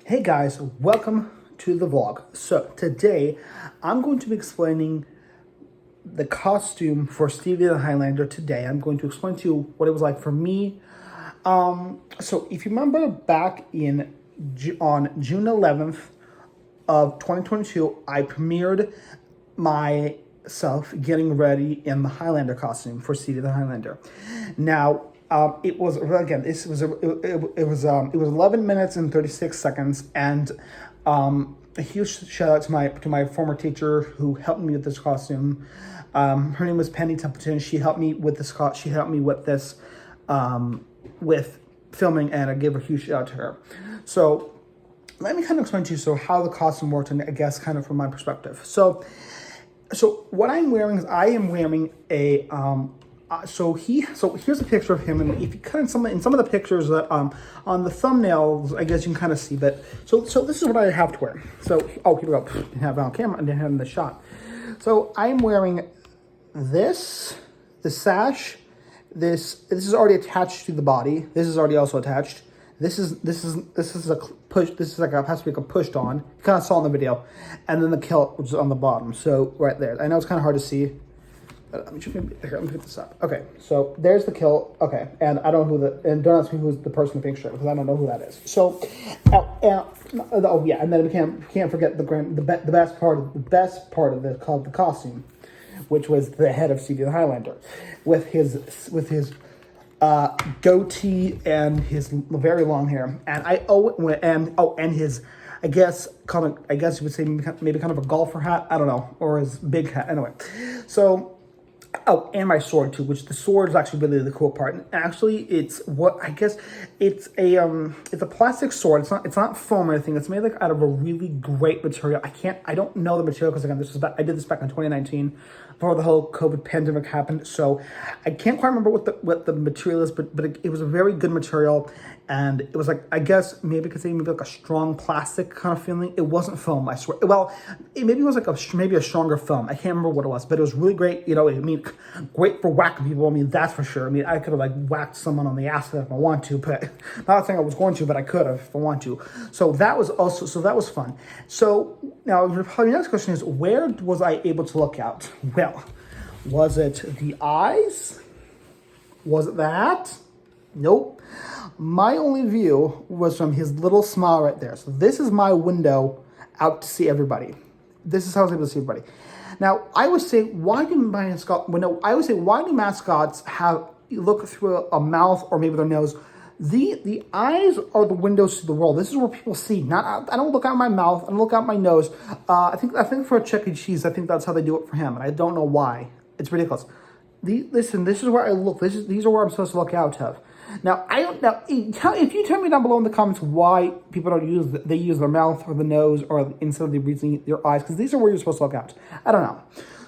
Hey guys, welcome to the vlog. So today I'm going to be explaining the costume for Stevie the Highlander today. I'm going to explain to you what it was like for me. So if you remember back on June 11th of 2022, I premiered myself getting ready in the Highlander costume for Stevie the Highlander. Now, it was again. It was 11 minutes and 36 seconds, and a huge shout out to my former teacher who helped me with this costume. Her name was Penny Templeton. She helped me with this. She helped me with this, with filming, and I give a huge shout out to her. So let me kind of explain to you how the costume worked, and I guess kind of from my perspective. So what I'm wearing is I am wearing a so here's a picture of him, and if you kind of in some of the pictures that on the thumbnails, I guess you can kind of see that. So this is what I have to wear. So here we go. Didn't have it on camera and didn't have it in the shot. So I'm wearing the sash. This is already attached to the body. This is already also attached. This is a push. This is has to be like a pushed on. You kind of saw in the video, and then the kilt, which is on the bottom. So right there. I know it's kind of hard to see. Let me pick this up. Okay, so there's the kilt. Okay, and I don't know and don't ask me who's the person in the pink shirt because I don't know who that is. So, oh yeah, and then we can't forget the best part of the costume, which was the head of Stevie the Highlander, with his goatee and his very long hair, and his I guess you would say maybe kind of a golfer hat. I don't know, or his big hat. Anyway, so. Oh, and my sword too, which the sword is actually really the cool part. And actually, it's a plastic sword. It's not foam or anything. It's made out of a really great material. I don't know the material because again, I did this back in 2019 before the whole COVID pandemic happened. So I can't quite remember what the material is, but it was a very good material. And it was I guess maybe like a strong plastic kind of feeling. It wasn't foam, I swear. Well, maybe it was maybe a stronger foam. I can't remember what it was, but it was really great. Great for whacking people. I mean, that's for sure. I mean, I could have whacked someone on the ass if I want to, but not saying I was going to, but I could have if I want to. So that was fun. So now your next question is, where was I able to look out? Well, was it the eyes? Was it the hat? Nope. My only view was from his little smile right there. So this is my window out to see everybody. This is how I was able to see everybody. Now, I would say, why do mascots look through a mouth or maybe their nose? The eyes are the windows to the world. This is where people see. I don't look out my mouth. I don't look out my nose. I think for a Chuck E. Cheese, I think that's how they do it for him, and I don't know why. It's ridiculous. Listen, this is where I look. These are where I'm supposed to look out of. Now, if you tell me down below in the comments why people don't use their mouth or the nose or instead of using their eyes, because these are where you're supposed to look out. I don't know.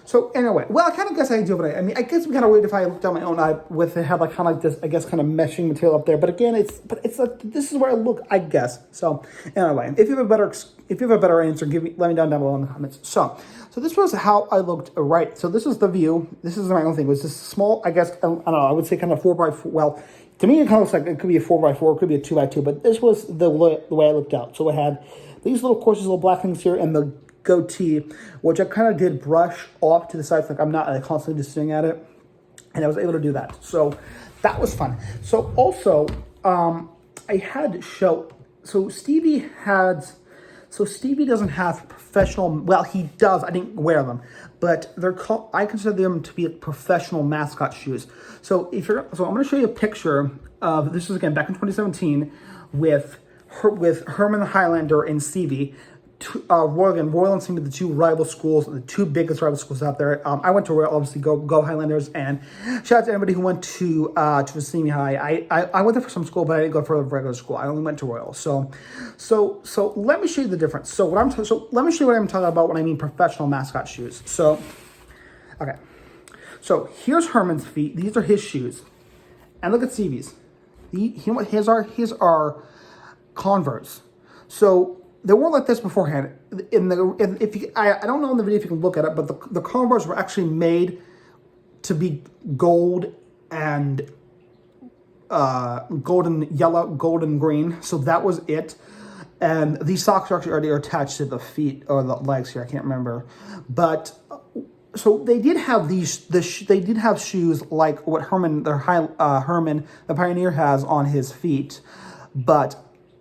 So anyway, well, I kind of guess I do, but I guess we kind of weird if I looked down my own eye with it had this, I guess, kind of meshing material up there. But again, this is where I look, I guess. So anyway, if you have a better answer, let me down below in the comments. So this was how I looked. Right. So this is the view. This is my own thing. It was this small, I guess, I don't know. I would say kind of 4x4. Well, to me, it kind of looks like it could be a 4x4, it could be a 2x2, but this was the way I looked out. So I had these little black things here, and the goatee, which I kind of did brush off to the sides, I'm not constantly just sitting at it, and I was able to do that. So that was fun. So also, I had to show. So Stevie doesn't have professional. Well, he does. I didn't wear them, but they're called. I consider them to be professional mascot shoes. So I'm going to show you a picture of this. Was again back in 2017 with Herman the Highlander and Stevie. Royal and Stevie, the two rival schools, the two biggest rival schools out there. I went to Royal, obviously, go Highlanders, and shout out to anybody who went to Stevie High. I went there for some school, but I didn't go for a regular school. I only went to Royal. So let me show you the difference. So let me show you what I'm talking about when I mean professional mascot shoes. So, okay. So here's Herman's feet. These are his shoes, and look at Stevie's. His are Converse. So they weren't like this beforehand. I don't know in the video if you can look at it, but the Converse were actually made to be gold and golden yellow, golden green. So that was it. And these socks are actually already attached to the feet or the legs here. I can't remember, but so they did have they did have shoes like what Herman the Pioneer has on his feet, but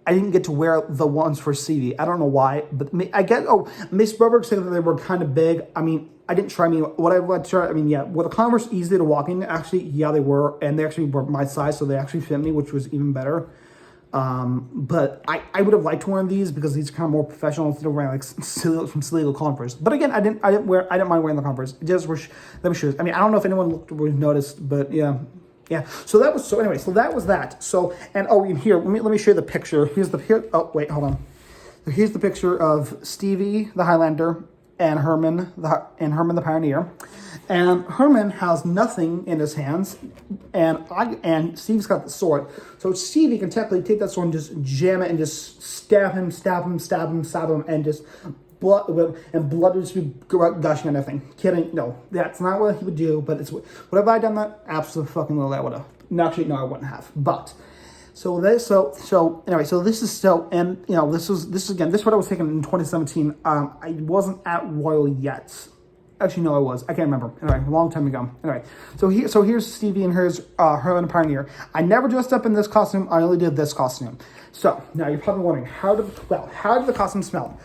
I didn't get to wear the ones for Stevie. I don't know why, but I get. Oh, Miss Burberg said that they were kind of big. I mean, I didn't try. I mean, what I would try. I mean, yeah, were the Converse easy to walk in? Actually, yeah, they were, and they actually were my size, so they actually fit me, which was even better. But I would have liked one of these because these are kind of more professional instead of wearing like some silly little Converse. But again, I didn't mind wearing the Converse. Just were them shoes. I mean, I don't know if anyone looked or noticed, but yeah. Yeah, so that was so that was that. So and here, let me show you the picture. Oh wait, hold on. So here's the picture of Stevie the Highlander and Herman the Pioneer. And Herman has nothing in his hands, and Steve's got the sword. So Stevie can technically take that sword and just jam it and just stab him, and just blood would just be gushing and everything. Kidding? No, that's not what he would do. But would have I done that? Absolutely, I would have. Actually, no, I wouldn't have. But so this is what I was thinking in 2017. I wasn't at Royal yet. Actually, no, I was. I can't remember. Anyway, a long time ago. Anyway, so here's Stevie and here's Herman the Pioneer. I never dressed up in this costume. I only did this costume. So now you're probably wondering how did the costume smell?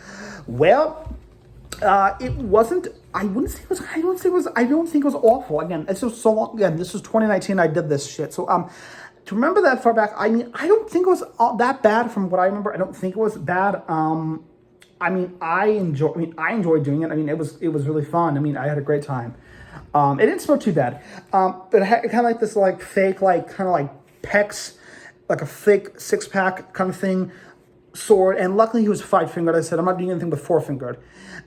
Well, it wasn't. I don't think it was awful. Again, it's just so long. Again, this was 2019. I did this shit. So to remember that far back, I mean, I don't think it was that bad from what I remember. I don't think it was bad. I enjoyed doing it. I mean, it was really fun. I mean, I had a great time. It didn't smell too bad. But it had kind of like this like fake, like kind of like pecs, like a fake 6-pack kind of thing, sword. And luckily he was 5-fingered. I said, I'm not doing anything but 4-fingered.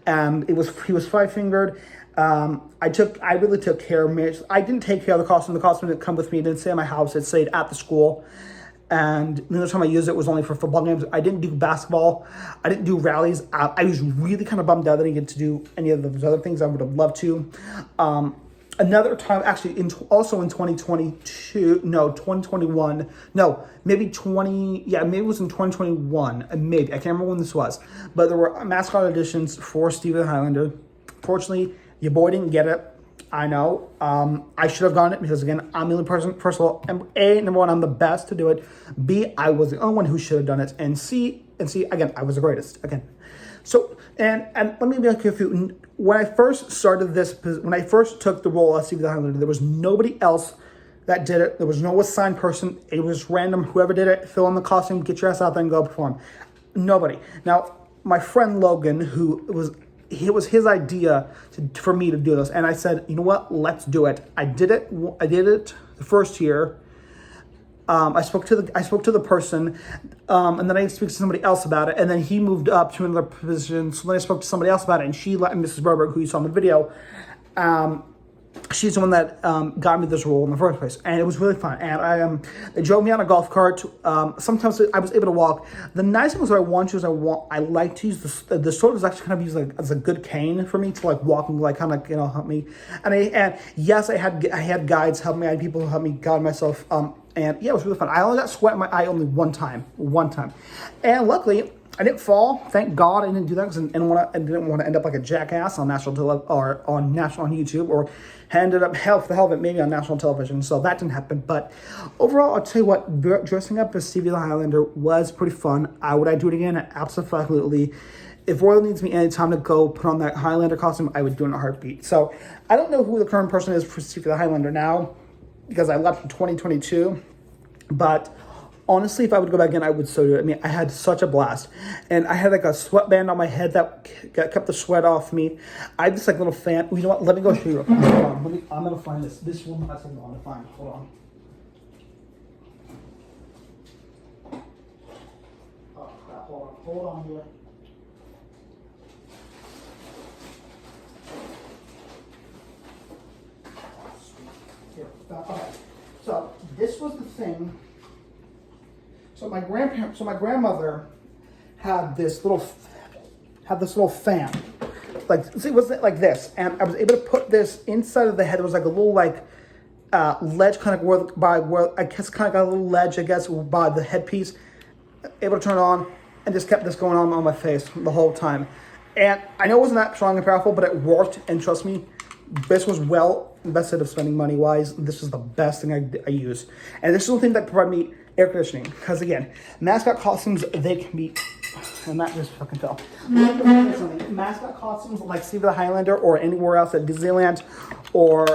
And he was 5-fingered. I really took care of me. I didn't take care of the costume. The costume didn't come with me. It didn't stay at my house. It stayed at the school. And the only time I used it was only for football games. I didn't do basketball. I didn't do rallies. I was really kind of bummed out that I didn't get to do any of those other things I would have loved to. Another time, actually, also in 2022, no, 2021, no, maybe it was in 2021, maybe, I can't remember when this was, but there were mascot auditions for Stevie the Highlander. Fortunately, your boy didn't get it. I know. I should have gone it because, again, I'm the only person. First of all, number one, I'm the best to do it. B, I was the only one who should have done it. And C, again, I was the greatest. Again. So, and let me be clear for you. When I first started when I first took the role of Stevie the Highlander, there was nobody else that did it. There was no assigned person. It was random. Whoever did it, fill in the costume, get your ass out there and go perform. Nobody. Now, my friend Logan, it was his idea for me to do this. And I said, you know what? Let's do it. I did it the first year. I spoke to the person, and then I spoke to somebody else about it, and then he moved up to another position. So then I spoke to somebody else about it, and Mrs. Berberg, who you saw in the video, she's the one that got me this role in the first place, and it was really fun. And they drove me on a golf cart. Sometimes I was able to walk. The nice thing was I like to use the sword was actually kind of used like as a good cane for me to like walk and like kind of help me. And yes, I had guides help me. I had people who helped me guide myself. And yeah, it was really fun. I only got sweat in my eye only one time. And luckily, I didn't fall. Thank God I didn't do that because I didn't want to end up like a jackass on national on YouTube, or ended up hell of it maybe on national television. So that didn't happen. But overall, I'll tell you what, dressing up as Stevie the Highlander was pretty fun. Would I do it again? Absolutely. If Royal needs me anytime to go put on that Highlander costume, I would do it in a heartbeat. So I don't know who the current person is for Stevie the Highlander now, because I left in 2022. But honestly, if I would go back in, I would so do it. I mean, I had such a blast. And I had like a sweatband on my head that kept the sweat off me. I had this like little fan. You know what? Let me go show you. Hold on. I'm going to find this. This one has something on to find. Hold on. Oh, crap. Hold on here. Here. Okay. So this was the thing. So my grandmother had this little fan, like see, it was like this, and I was able to put this inside of the head. It was like a little like ledge, kind of where I guess kind of got a little ledge, I guess, by the headpiece. Able to turn it on, and just kept this going on my face the whole time. And I know it wasn't that strong and powerful, but it worked. And trust me, this was well invested of spending money wise. This is the best thing I use. And this is the thing that provided me air conditioning. Because again, mascot costumes, they can be, and that just fucking fell. Mascot costumes like Stevie the Highlander or anywhere else at Disneyland, or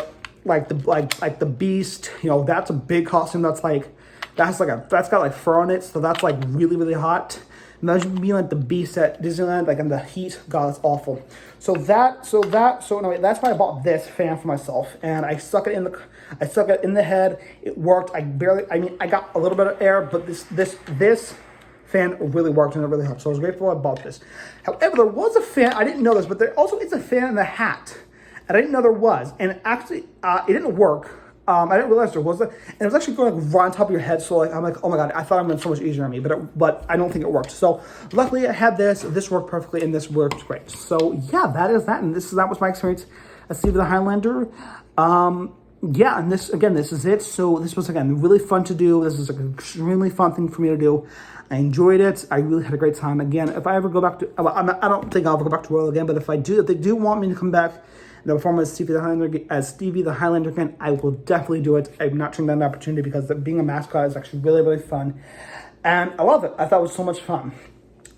like the Beast, you know, that's a big costume. That's got like fur on it, so that's like really, really hot. Imagine being like the Beast at Disneyland, like in the heat. God, that's awful. So that's why I bought this fan for myself, and I stuck it in the head. It worked. I got a little bit of air, but this fan really worked and it really helped. So I was grateful I bought this. However, there was a fan. I didn't know this, but there also is a fan in the hat, and I didn't know there was. And actually, it didn't work. I didn't realize there was and it was actually going like right on top of your head. So like I'm like, oh my god, I thought it would be so much easier on me, but I don't think it worked. So luckily I had this. This worked perfectly, and this worked great. So yeah, that is that, and that was my experience as Stevie the Highlander. Yeah, and this is it. So this was again really fun to do. This is an extremely fun thing for me to do. I enjoyed it. I really had a great time. Again, if I ever go back to, I don't think I'll ever go back to Royal again. But if they do want me to come back, the performance as Stevie the Highlander again, I will definitely do it. I'm not turning down the opportunity because being a mascot is actually really, really fun. And I love it. I thought it was so much fun.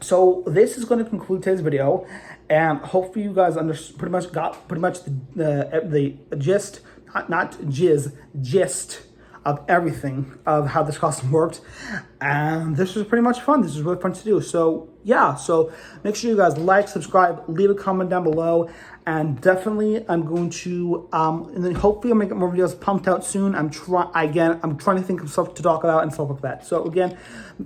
So this is going to conclude today's video. And hopefully you guys pretty much the gist, not jizz, gist of everything of how this costume worked. And this was pretty much fun. This is really fun to do. So yeah, so make sure you guys like, subscribe, leave a comment down below. And definitely I'm going to, and then hopefully I'll make more videos pumped out soon. I'm trying to think of stuff to talk about and stuff like that. So again,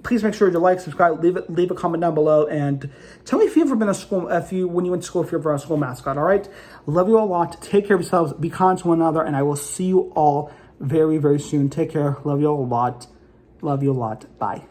please make sure to like, subscribe, leave a comment down below, and tell me if you've ever been a school, when you went to school, if you're ever a school mascot, all right? Love you all a lot. Take care of yourselves. Be kind to one another, and I will see you all very, very soon. Take care. Love you all a lot. Love you a lot. Bye.